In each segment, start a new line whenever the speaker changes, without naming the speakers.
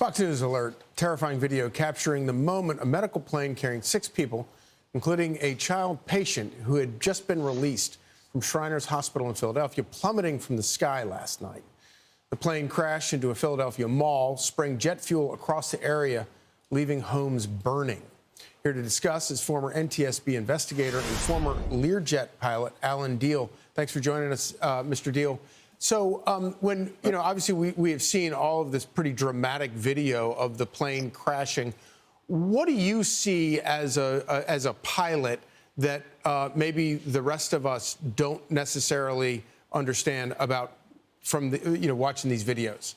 Fox News alert, terrifying video capturing the moment a medical plane carrying 6 people, including a child patient who had just been released from Shriners Hospital in Philadelphia, plummeting from the sky last night. The plane crashed into a Philadelphia mall, spraying jet fuel across the area, leaving homes burning. Here to discuss is former NTSB investigator and former Learjet pilot Alan Diehl. Thanks for joining us, Mr. Diehl. So obviously we have seen all of this pretty dramatic video of the plane crashing. What do you see as a pilot that maybe the rest of us don't necessarily understand about from watching these videos?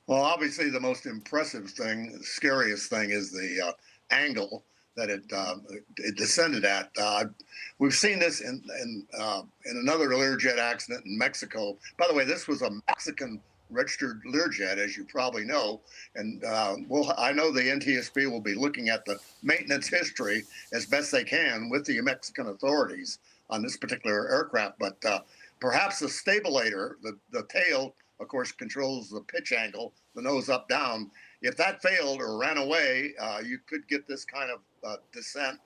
Well, obviously the most impressive thing, the scariest thing, is the angle that it descended at. We've seen this in another Learjet accident in Mexico. By the way, this was a Mexican registered Learjet, as you probably know. And I know the NTSB will be looking at the maintenance history as best they can with the Mexican authorities on this particular aircraft. But perhaps the stabilator, the tail, of course, controls the pitch angle, the nose up, down. If that failed or ran away, you could get this kind of descent.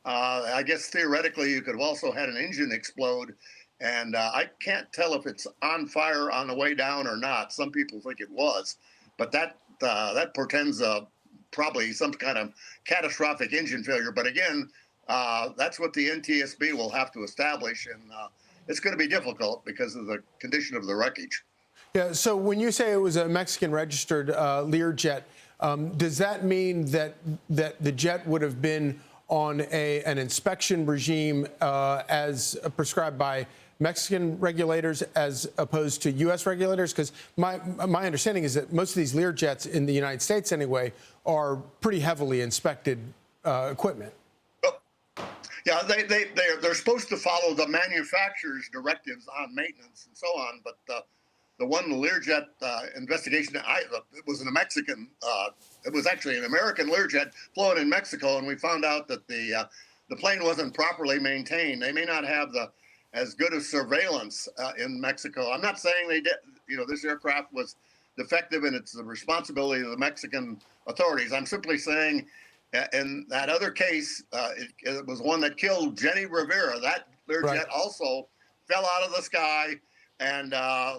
I guess theoretically you could have also had an engine explode, and I can't tell if it's on fire on the way down or not. Some people think it was, but that portends probably some kind of catastrophic engine failure. But again, that's what the NTSB will have to establish, and it's going to be difficult because of the condition of the wreckage.
Yeah, so when you say it was a Mexican-registered Learjet, does that mean that the jet would have been on an inspection regime as prescribed by Mexican regulators as opposed to U.S. regulators? Because my understanding is that most of these Learjets in the United States, anyway, are pretty heavily inspected equipment.
Yeah, they're supposed to follow the manufacturer's directives on maintenance and so on, but the one Learjet investigation, it was a Mexican. It was actually an American Learjet flown in Mexico, and we found out that the plane wasn't properly maintained. They may not have as good a surveillance in Mexico. I'm not saying they did. This aircraft was defective, and it's the responsibility of the Mexican authorities. I'm simply saying, in that other case, it was one that killed Jenny Rivera. That Learjet also fell out of the sky. And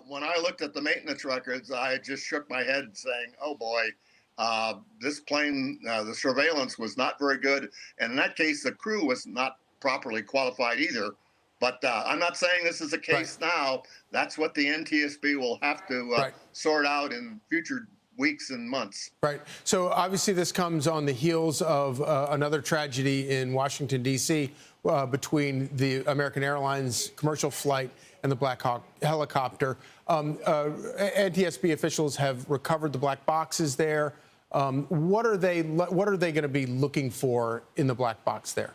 when I looked at the maintenance records, I just shook my head saying, oh, boy, this plane, the surveillance was not very good. And in that case, the crew was not properly qualified either. But I'm not saying this is the case now. That's what the NTSB will have to sort out in future weeks and months. Right.
So obviously this comes on the heels of another tragedy in Washington, D.C. Between the American Airlines commercial flight and the Black Hawk helicopter. NTSB officials have recovered the black boxes there. What are they going to be looking for in the black box there?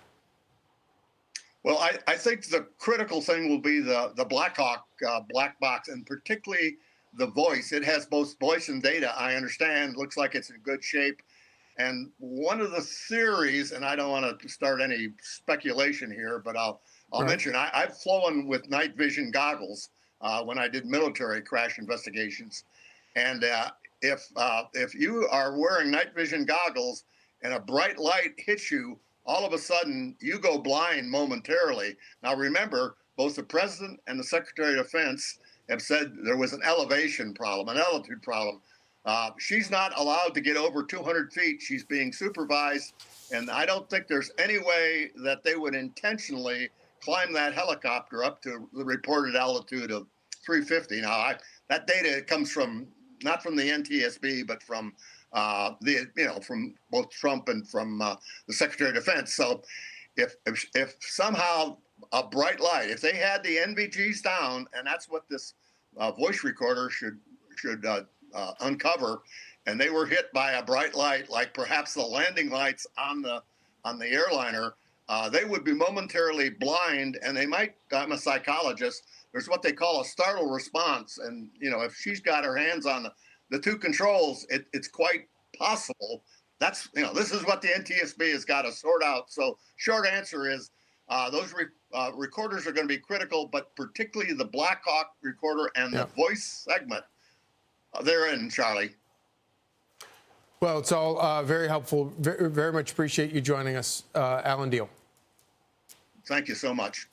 Well, I think the critical thing will be the Black Hawk black box, and particularly the voice. It has both voice and data, I understand. Looks like it's in good shape. And one of the theories, and I don't want to start any speculation here, but I'll mention, I've flown with night vision goggles when I did military crash investigations. And if you are wearing night vision goggles and a bright light hits you, all of a sudden you go blind momentarily. Now remember, both the President and the Secretary of Defense have said there was an elevation problem, an altitude problem. She's not allowed to get over 200 feet. She's being supervised, and I don't think there's any way that they would intentionally climb that helicopter up to the reported altitude of 350. Now, that data comes from not from the NTSB, but from from both Trump and from the Secretary of Defense. So, if somehow a bright light, if they had the NVGs down, and that's what this voice recorder should uncover, and they were hit by a bright light, like perhaps the landing lights on the airliner, they would be momentarily blind, and they might. I'm a psychologist. There's what they call a startle response, and if she's got her hands on the two controls, it's quite possible. This is what the NTSB has got to sort out. So, short answer is those recorders are going to be critical, but particularly the Black Hawk recorder and the voice segment. They're in, Charlie.
Well, it's all very helpful. Very much appreciate you joining us, Alan Diehl.
Thank you so much.